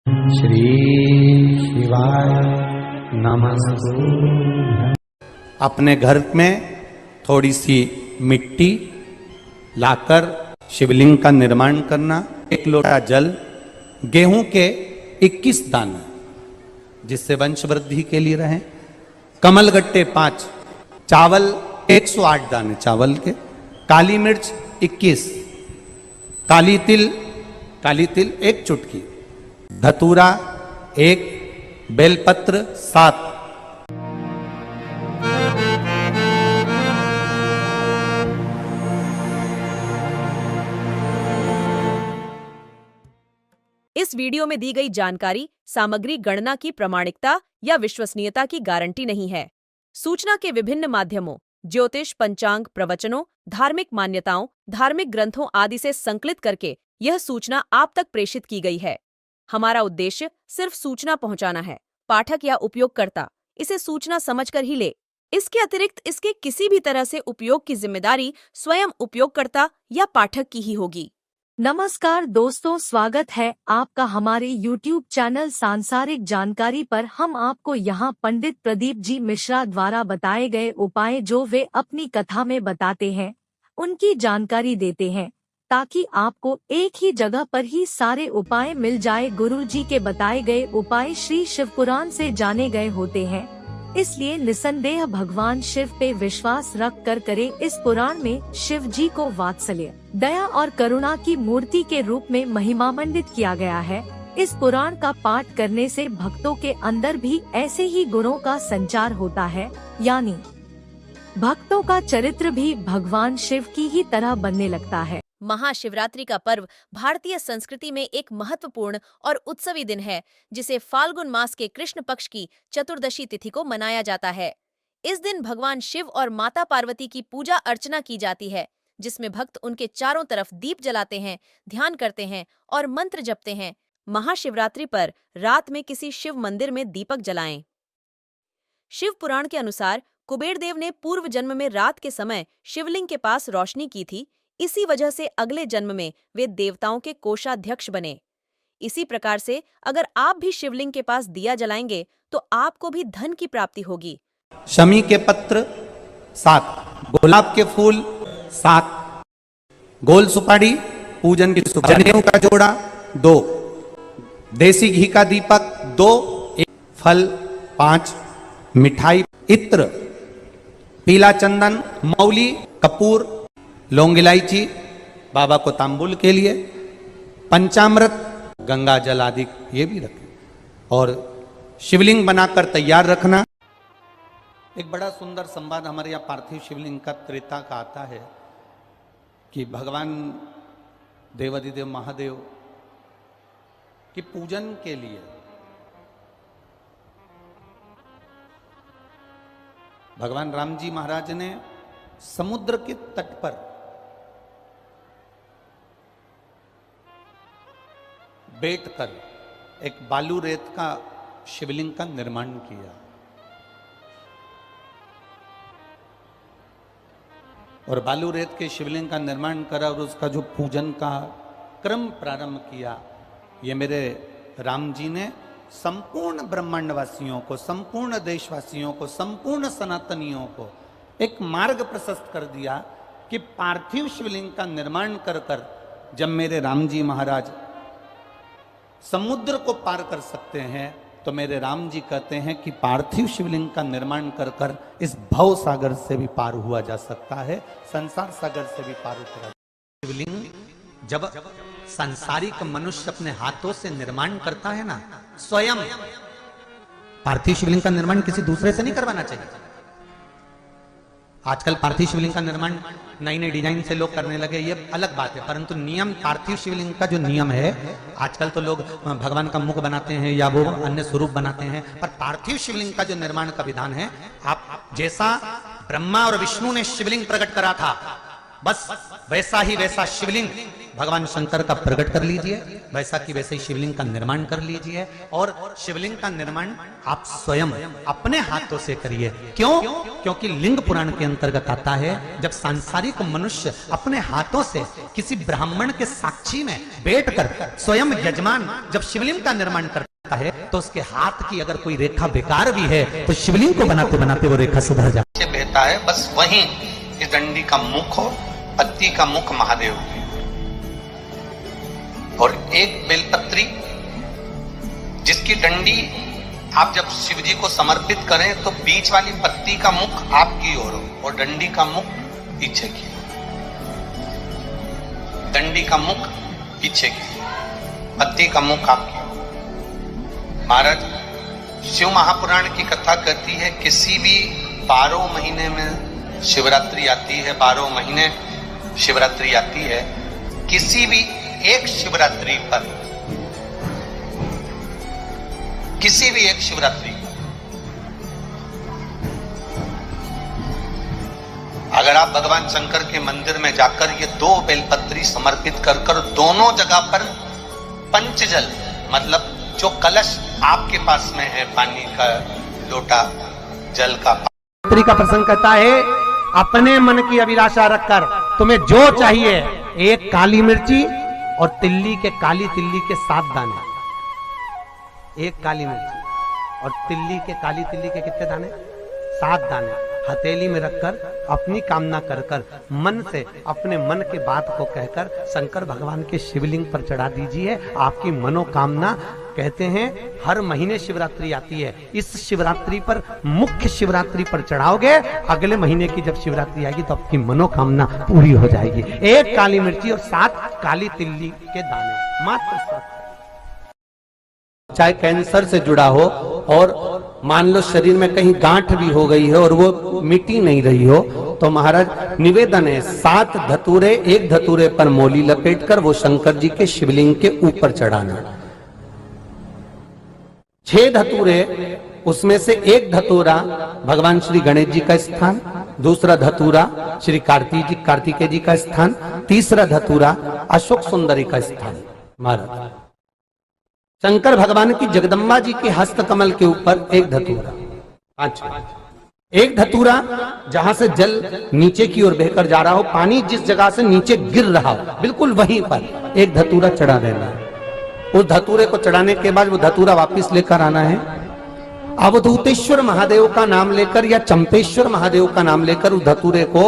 श्री शिवाय नमस्तु। अपने घर में थोड़ी सी मिट्टी लाकर शिवलिंग का निर्माण करना, 1 लोटा जल, गेहूं के 21 दाने जिससे वंश वृद्धि के लिए रहे, कमलगट्टे 5, चावल 108 दाने चावल के, काली मिर्च 21, काली तिल 1 चुटकी, धतूरा 1, बेलपत्र 7। इस वीडियो में दी गई जानकारी सामग्री गणना की प्रामाणिकता या विश्वसनीयता की गारंटी नहीं है। सूचना के विभिन्न माध्यमों, ज्योतिष, पंचांग, प्रवचनों, धार्मिक मान्यताओं, धार्मिक ग्रंथों आदि से संकलित करके यह सूचना आप तक प्रेषित की गई है। हमारा उद्देश्य सिर्फ सूचना पहुंचाना है। पाठक या उपयोगकर्ता इसे सूचना समझकर ही ले। इसके अतिरिक्त इसके किसी भी तरह से उपयोग की जिम्मेदारी स्वयं उपयोगकर्ता या पाठक की ही होगी। नमस्कार दोस्तों, स्वागत है आपका हमारे YouTube चैनल सांसारिक जानकारी पर। हम आपको यहाँ पंडित प्रदीप जी मिश्रा द्वारा बताए गए उपाय जो वे अपनी कथा में बताते हैं, उनकी जानकारी देते हैं ताकि आपको एक ही जगह पर ही सारे उपाय मिल जाए। गुरु जी के बताए गए उपाय श्री शिव पुराण से जाने गए होते हैं, इसलिए निसंदेह भगवान शिव पे विश्वास रख कर करे। इस पुराण में शिव जी को वात्सल्य, दया और करुणा की मूर्ति के रूप में महिमामंडित किया गया है। इस पुराण का पाठ करने से भक्तों के अंदर भी ऐसे ही गुणों का संचार होता है, यानी भक्तों का चरित्र भी भगवान शिव की ही तरह बनने लगता है। महाशिवरात्रि का पर्व भारतीय संस्कृति में एक महत्वपूर्ण और उत्सवी दिन है, जिसे फाल्गुन मास के कृष्ण पक्ष की चतुर्दशी तिथि को मनाया जाता है। इस दिन भगवान शिव और माता पार्वती की पूजा अर्चना की जाती है, जिसमें भक्त उनके चारों तरफ दीप जलाते हैं, ध्यान करते हैं और मंत्र जपते हैं। महाशिवरात्रि पर रात में किसी शिव मंदिर में दीपक जलाएं। शिव पुराण के अनुसार कुबेर देव ने पूर्व जन्म में रात के समय शिवलिंग के पास रोशनी की थी। इसी वजह से अगले जन्म में वे देवताओं के कोषाध्यक्ष बने। इसी प्रकार से अगर आप भी शिवलिंग के पास दिया जलाएंगे तो आपको भी धन की प्राप्ति होगी। शमी के पत्र 7, गुलाब के फूल 7, गोल सुपारी पूजन की सुपारी, जनेऊ का जोड़ा 2, देसी घी का दीपक 2, फल 5, मिठाई, इत्र, पीला चंदन, मौली, कपूर, लौंग इलायची, बाबा को तांबुल के लिए, पंचामृत, गंगा जल आदि ये भी रखें और शिवलिंग बनाकर तैयार रखना। एक बड़ा सुंदर संवाद हमारे यहाँ पार्थिव शिवलिंग का त्रेता का आता है कि भगवान देवादिदेव महादेव की पूजन के लिए भगवान राम जी महाराज ने समुद्र के तट पर बैठकर एक बालू रेत का शिवलिंग का निर्माण किया और बालू रेत के शिवलिंग का निर्माण करा और उसका जो पूजन का क्रम प्रारंभ किया। ये मेरे राम जी ने संपूर्ण ब्रह्मांडवासियों को, संपूर्ण देशवासियों को, संपूर्ण सनातनियों को एक मार्ग प्रशस्त कर दिया कि पार्थिव शिवलिंग का निर्माण कर कर जब मेरे राम जी महाराज समुद्र को पार कर सकते हैं तो मेरे राम जी कहते हैं कि पार्थिव शिवलिंग का निर्माण कर कर इस भव सागर से भी पार हुआ जा सकता है, संसार सागर से भी पार उतरा। शिवलिंग जब सांसारिक मनुष्य अपने हाथों से निर्माण करता है ना, स्वयं पार्थिव शिवलिंग का निर्माण किसी दूसरे से नहीं करवाना चाहिए। आजकल पार्थिव शिवलिंग का निर्माण नई नई डिजाइन से लोग करने लगे, ये अलग बात है, परंतु नियम पार्थिव शिवलिंग का जो नियम है, आजकल तो लोग भगवान का मुख बनाते हैं या वो अन्य स्वरूप बनाते हैं, पर पार्थिव शिवलिंग का जो निर्माण का विधान है, आप जैसा ब्रह्मा और विष्णु ने शिवलिंग प्रकट करा था बस वैसा ही वैसा शिवलिंग भगवान शंकर का प्रकट कर लीजिए, वैसा कि वैसे ही शिवलिंग का निर्माण कर लीजिए। और शिवलिंग का निर्माण आप स्वयं अपने हाथों से करिए। क्यों? क्योंकि लिंग पुराण के अंतर्गत आता है, जब सांसारिक मनुष्य अपने हाथों से किसी ब्राह्मण के साक्षी में बैठकर स्वयं यजमान जब शिवलिंग का निर्माण करता है, तो उसके हाथ की अगर कोई रेखा बेकार भी है तो शिवलिंग को बनाते बनाते वो रेखा सुधर जाती है। बहता है, बस वहीं इस डंडी का मुख हो, पत्ती का मुख महादेव की, और एक बेलपत्री जिसकी डंडी आप जब शिव जी को समर्पित करें तो बीच वाली पत्ती का मुख आपकी ओर हो और डंडी का मुख पीछे की ओर, डंडी का मुख पीछे की, पत्ती का मुख आपकी ओर। महाराज, शिव महापुराण की कथा कहती है, किसी भी 12 महीने में शिवरात्रि आती है, 12 महीने शिवरात्रि आती है, किसी भी एक शिवरात्रि पर, किसी भी एक शिवरात्रि पर अगर आप भगवान शंकर के मंदिर में जाकर ये 2 बेलपत्री समर्पित कर कर दोनों जगह पर पंचजल, मतलब जो कलश आपके पास में है, पानी का लोटा जल का, का प्रसंग कहता है, अपने मन की अभिलाषा रखकर तुम्हें जो चाहिए, एक काली मिर्ची और काली तिल्ली के 7 दाने, एक काली मिर्ची और काली तिल्ली के कितने दाने? 7 दाने हथेली में रखकर अपनी कामना कर कर मन से अपने मन के बात को कहकर शंकर भगवान के शिवलिंग पर चढ़ा दीजिए। आपकी मनोकामना, कहते हैं हर महीने शिवरात्रि आती है, इस शिवरात्रि पर, मुख्य शिवरात्रि पर चढ़ाओगे, अगले महीने की जब शिवरात्रि आएगी तो आपकी मनोकामना पूरी हो जाएगी। एक काली मिर्ची और 7 काली तिल्ली के दाने, मात्र 7। चाहे कैंसर से जुड़ा हो और मान लो शरीर में कहीं गांठ भी हो गई है और वो मिटी नहीं रही हो, तो महाराज निवेदन है, 7 धतूरे, एक धतूरे पर मोली लपेटकर वो शंकर जी के शिवलिंग के ऊपर चढ़ाना। 6 धतूरे, उसमें से एक धतूरा भगवान श्री गणेश जी का स्थान, दूसरा धतूरा श्री कार्तिकेय जी का स्थान, तीसरा धतूरा अशोक सुंदरी का स्थान। महाराज शंकर भगवान की जगदम्बा जी के हस्त कमल के ऊपर एक धतूरा, 5, एक धतूरा जहां से जल नीचे की ओर बहकर जा रहा हो, पानी जिस जगह से नीचे गिर रहा हो, बिल्कुल वहीं पर एक धतूरा चढ़ा देना है। उस धतूरे को चढ़ाने के बाद वो धतूरा वापस लेकर आना है, अवधूतेश्वर महादेव का नाम लेकर या चंपेश्वर महादेव का नाम लेकर उस धतूरे को,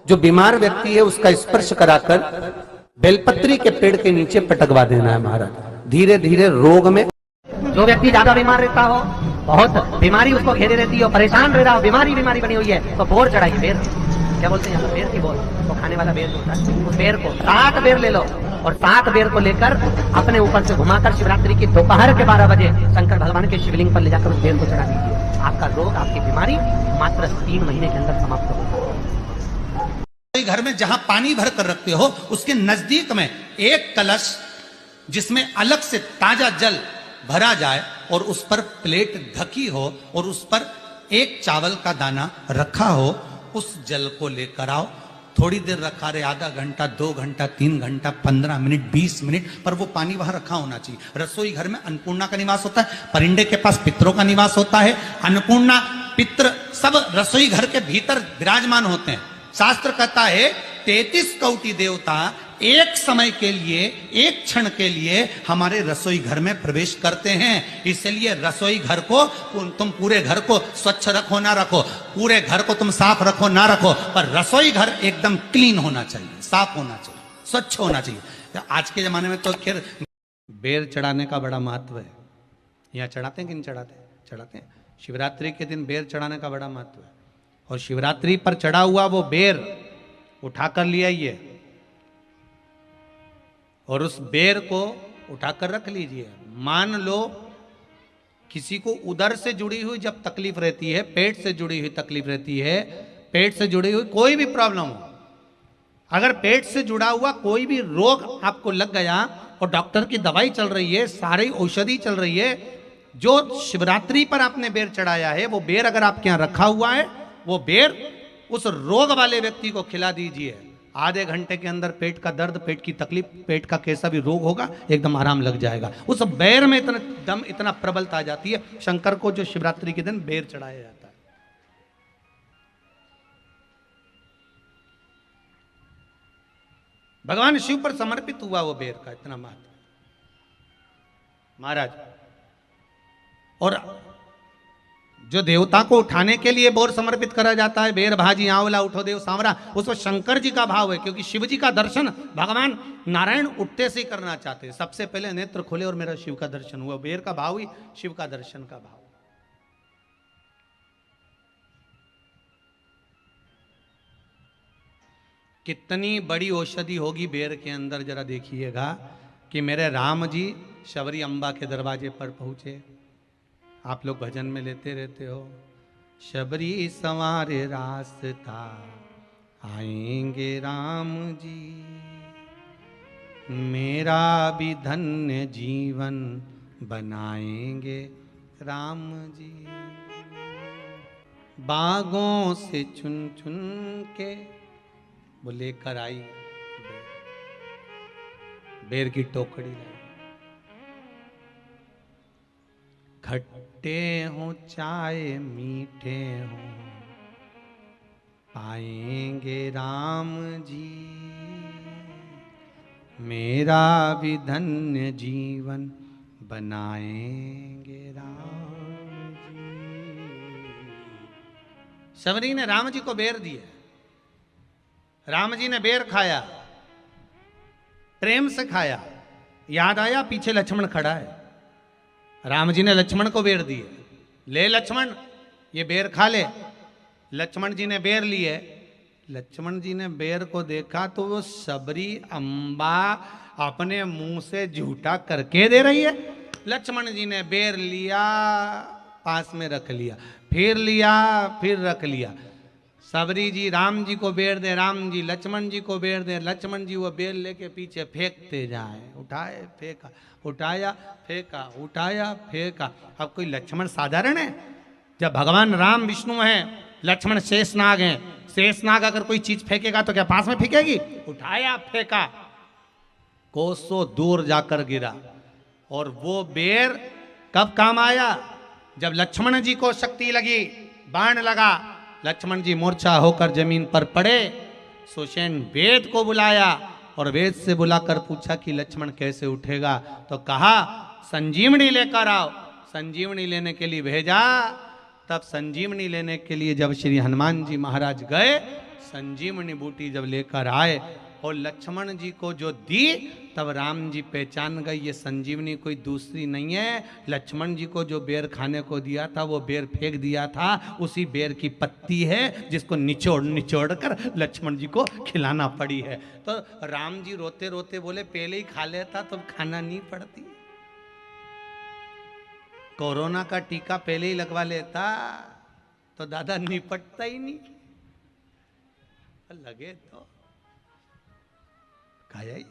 जो बीमार व्यक्ति है उसका स्पर्श कराकर बेलपत्री के पेड़ के नीचे पटकवा देना है। महाराज धीरे धीरे रोग में, जो व्यक्ति ज्यादा बीमार रहता हो, बहुत बीमारी उसको घेरे रहती हो, परेशान रह रहा हो, बीमारी बनी हुई है, तो बोर चढ़ाइए, बेर, क्या बोलते हैं यहाँ, बेर की बोर, तो खाने वाला बेर होता है, उस बेर को 7 बेर ले लो और 7 बेर को लेकर अपने ऊपर से घुमाकर शिवरात्रि की दोपहर के 12 बजे शंकर भगवान के शिवलिंग पर ले जाकर उस बेर को चढ़ा दीजिए। आपका रोग, आपकी बीमारी मात्र 3 महीने के अंदर समाप्त होगी। घर में जहां पानी भर कर रखते हो, उसके नजदीक में एक कलश जिसमें अलग से ताजा जल भरा जाए और उस पर प्लेट ढकी हो और उस पर एक चावल का दाना रखा हो, उस जल को लेकर आओ। थोड़ी देर रखा रहे, आधा घंटा, 2 घंटा, 3 घंटा, 15 मिनट, 20 मिनट, पर वो पानी वहां रखा होना चाहिए। रसोई घर में अन्नपूर्णा का निवास होता है, परिंदे के पास पितरों का निवास होता है, अन्नपूर्णा, पित्र सब रसोई घर के भीतर विराजमान होते हैं। शास्त्र कहता है 33 कोटि देवता एक समय के लिए, एक क्षण के लिए हमारे रसोई घर में प्रवेश करते हैं। इसलिए रसोई घर को तुम पूरे घर को स्वच्छ रखो ना रखो, पूरे घर को तुम साफ रखो ना रखो, पर रसोई घर एकदम क्लीन होना चाहिए, साफ होना चाहिए, स्वच्छ होना चाहिए। आज के जमाने में तो खैर बेर चढ़ाने का बड़ा महत्व है। यहाँ चढ़ाते हैं कि नहीं चढ़ाते? चढ़ाते हैं। शिवरात्रि के दिन बेर चढ़ाने का बड़ा महत्व है। और शिवरात्रि पर चढ़ा हुआ वो बेर उठाकर ले आइए और उस बेर को उठाकर रख लीजिए। मान लो किसी को उदर से जुड़ी हुई जब तकलीफ रहती है, पेट से जुड़ी हुई तकलीफ रहती है, पेट से जुड़ी हुई कोई भी प्रॉब्लम हो, अगर पेट से जुड़ा हुआ कोई भी रोग आपको लग गया और डॉक्टर की दवाई चल रही है, सारी औषधि चल रही है, जो शिवरात्रि पर आपने बेर चढ़ाया है, वो बेर अगर आपके यहाँ रखा हुआ है, वो बेर उस रोग वाले व्यक्ति को खिला दीजिए। आधे घंटे के अंदर पेट का दर्द, पेट की तकलीफ, पेट का कैसा भी रोग होगा एकदम आराम लग जाएगा। उस बेर में इतना दम, इतना प्रबलता आ जाती है। शंकर को जो शिवरात्रि के दिन बेर चढ़ाया जाता है। भगवान शिव पर समर्पित हुआ वो बेर का इतना महत्व महाराज। और जो देवता को उठाने के लिए बोर समर्पित करा जाता है, बेर भाजी आंवला उठो देव सांवरा, उसमें शंकर जी का भाव है, क्योंकि शिव जी का दर्शन भगवान नारायण उठते से ही करना चाहते हैं। सबसे पहले नेत्र खोले और मेरा शिव का दर्शन हुआ। बेर का भाव ही शिव का दर्शन का भाव। कितनी बड़ी औषधि होगी बेर के अंदर, जरा देखिएगा कि मेरे राम जी शबरी अम्बा के दरवाजे पर पहुंचे। आप लोग भजन में लेते रहते हो, शबरी संवारे रास्ता आएंगे राम जी, मेरा भी धन्य जीवन बनाएंगे राम जी। बागों से चुन चुन के वो लेकर आई बेर की टोकरी लाई। खट्टे हो चाहे मीठे हो पाएंगे राम जी, मेरा भी धन्य जीवन बनाएंगे राम जी। शबरी ने राम जी को बेर दिया। राम जी ने बेर खाया, प्रेम से खाया। याद आया पीछे लक्ष्मण खड़ा है। राम जी ने लक्ष्मण को बेर दिए, ले लक्ष्मण ये बेर खा ले। लक्ष्मण जी ने बेर लिए। लक्ष्मण जी ने बेर को देखा तो वो शबरी अम्बा अपने मुंह से झूठा करके दे रही है। लक्ष्मण जी ने बेर लिया, पास में रख लिया, फिर लिया, फिर रख लिया। सबरी जी राम जी को बेर दे, राम जी लक्ष्मण जी को बेर दे, लक्ष्मण जी वो बेर लेके पीछे फेंकते जाए। उठाए फेंका, उठाया फेंका, उठाया फेंका। अब कोई लक्ष्मण साधारण है? जब भगवान राम विष्णु हैं, लक्ष्मण शेषनाग हैं। शेषनाग अगर कोई चीज फेंकेगा तो क्या पास में फेंकेगी? उठाया फेंका, कोसों दूर जाकर गिरा। और वो बेर कब काम आया? जब लक्ष्मण जी को शक्ति लगी, बाण लगा, लक्ष्मण जी मूर्छा होकर जमीन पर पड़े। सुषेण वेद को बुलाया और वेद से बुलाकर पूछा कि लक्ष्मण कैसे उठेगा? तो कहा संजीवनी लेकर आओ। संजीवनी लेने के लिए भेजा। तब संजीवनी लेने के लिए जब श्री हनुमान जी महाराज गए, संजीवनी बूटी जब लेकर आए और लक्ष्मण जी को जो दी, तब राम जी पहचान गए ये संजीवनी कोई दूसरी नहीं है। लक्ष्मण जी को जो बेर खाने को दिया था वो बेर फेंक दिया था, उसी बेर की पत्ती है जिसको निचोड़ निचोड़ कर लक्ष्मण जी को खिलाना पड़ी है। तो राम जी रोते रोते बोले पहले ही खा लेता तो खाना नहीं पड़ती। कोरोना का टीका पहले ही लगवा लेता तो दादा निपटता ही नहीं। लगे तो खाया ही।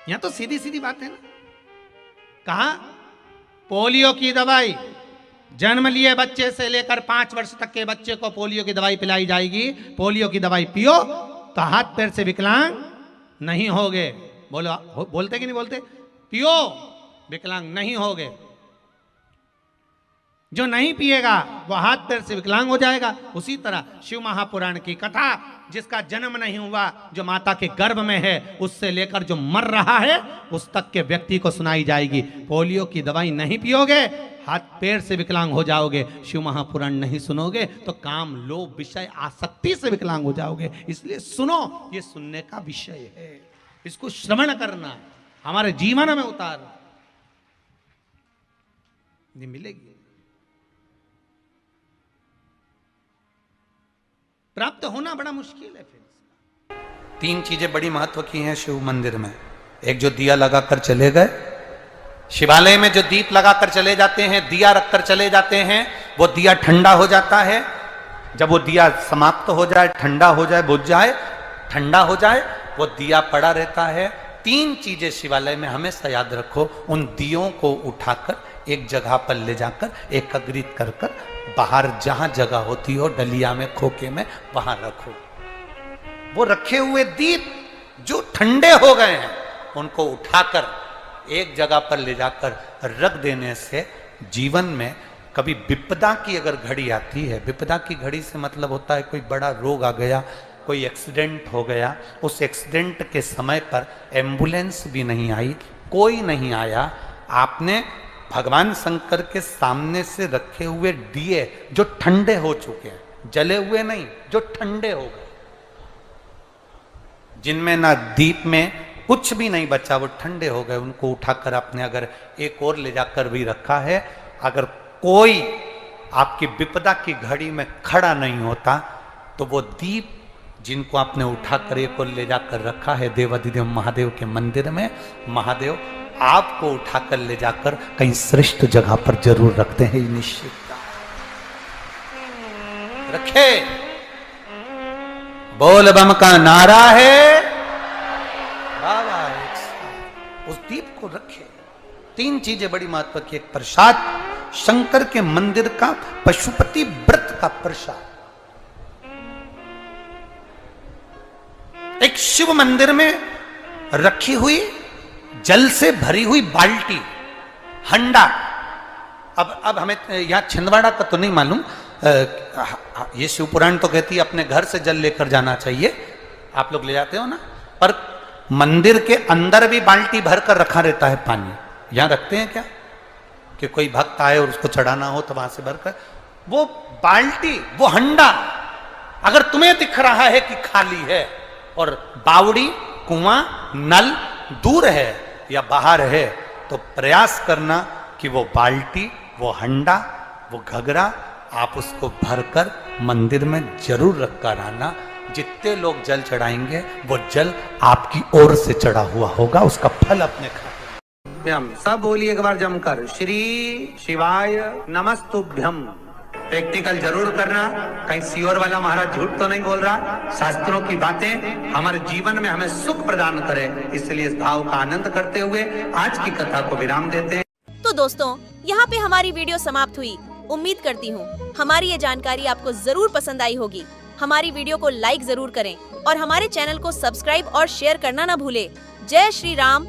यहां तो सीधी सीधी बात है ना। कहा पोलियो की दवाई जन्म लिए बच्चे से लेकर 5 वर्ष तक के बच्चे को पोलियो की दवाई पिलाई जाएगी। पोलियो की दवाई पियो तो हाथ पैर से विकलांग नहीं होगे। बोलो, बोलते कि नहीं बोलते? पियो विकलांग नहीं होगे। जो नहीं पिएगा वो हाथ पैर से विकलांग हो जाएगा। उसी तरह शिव महापुराण की कथा, जिसका जन्म नहीं हुआ, जो माता के गर्भ में है, उससे लेकर जो मर रहा है उस तक के व्यक्ति को सुनाई जाएगी। पोलियो की दवाई नहीं पियोगे, हाथ पैर से विकलांग हो जाओगे। शिव महापुराण नहीं सुनोगे तो काम, लोभ, विषय, आसक्ति से विकलांग हो जाओगे। इसलिए सुनो, ये सुनने का विषय है, इसको श्रवण करना, हमारे जीवन में उतारना। ये मिलेगी, प्राप्त होना बड़ा मुश्किल है। फिर 3 चीजें बड़ी महत्व की हैं शिव मंदिर में। एक जो दिया लगाकर चले गए, शिवालय में जो दीप लगाकर चले जाते हैं, दिया रखकर चले जाते हैं, वो दिया ठंडा हो जाता है। जब वो दिया समाप्त हो जाए, ठंडा हो जाए, बुझ जाए, ठंडा हो जाए, वो दिया पड़ा रहता है। 3 चीजें शिवालय में हमेशा याद रखो, उन दियों को उठाकर एक जगह पर ले जाकर एकत्रित कर कर बाहर जहां जगह होती हो डलिया में खोखे में वहां रखो। वो रखे हुए दीप जो ठंडे हो गए हैं उनको उठाकर एक जगह पर ले जाकर रख देने से जीवन में कभी विपदा की अगर घड़ी आती है, विपदा की घड़ी से मतलब होता है कोई बड़ा रोग आ गया, कोई एक्सीडेंट हो गया, उस एक्सीडेंट के समय पर एम्बुलेंस भी नहीं आई, कोई नहीं आया, आपने भगवान शंकर के सामने से रखे हुए दिए जो ठंडे हो चुके हैं, जले हुए नहीं, जो ठंडे हो गए, जिनमें ना दीप में कुछ भी नहीं बचा, वो ठंडे हो गए, उनको उठाकर आपने अगर एक और ले जाकर भी रखा है, अगर कोई आपकी विपदा की घड़ी में खड़ा नहीं होता तो वो दीप जिनको आपने उठाकर एक और ले जाकर रखा है देवाधिदेव महादेव के मंदिर में, महादेव आपको उठाकर ले जाकर कहीं श्रेष्ठ जगह पर जरूर रखते हैं, निश्चित रखे। बोल बम का नारा है, बाबा उस दीप को रखे। 3 चीजें बड़ी महत्व की, एक प्रसाद, शंकर के मंदिर का पशुपति व्रत का प्रसाद, एक शिव मंदिर में रखी हुई जल से भरी हुई बाल्टी, हंडा। अब हमें यहां छिंदवाड़ा का तो नहीं मालूम, ये शिव पुराण तो कहती है अपने घर से जल लेकर जाना चाहिए, आप लोग ले जाते हो ना, पर मंदिर के अंदर भी बाल्टी भर कर रखा रहता है पानी। यहां रखते हैं क्या कि कोई भक्त आए और उसको चढ़ाना हो तो वहां से भरकर, वो बाल्टी, वो हंडा अगर तुम्हें दिख रहा है कि खाली है और बावड़ी, कुआं, नल दूर है या बाहर है, तो प्रयास करना कि वो बाल्टी, वो हंडा, वो घगरा आप उसको भरकर मंदिर में जरूर रखकर आना। जितने लोग जल चढ़ाएंगे वो जल आपकी ओर से चढ़ा हुआ होगा, उसका फल अपने खाते। सब बोलिए एक बार जमकर, श्री शिवाय नमस्तुभ्यम। प्रैक्टिकल जरूर करना, कहीं सियोर वाला महाराज झूठ तो नहीं बोल रहा, शास्त्रों की बातें हमारे जीवन में हमें सुख प्रदान करे, इसलिए इस भाव का आनंद करते हुए आज की कथा को विराम देते हैं। तो दोस्तों, यहाँ पे हमारी वीडियो समाप्त हुई। उम्मीद करती हूँ हमारी ये जानकारी आपको जरूर पसंद आई होगी। हमारी वीडियो को लाइक जरूर करें और हमारे चैनल को सब्सक्राइब और शेयर करना ना भूले। जय श्री राम।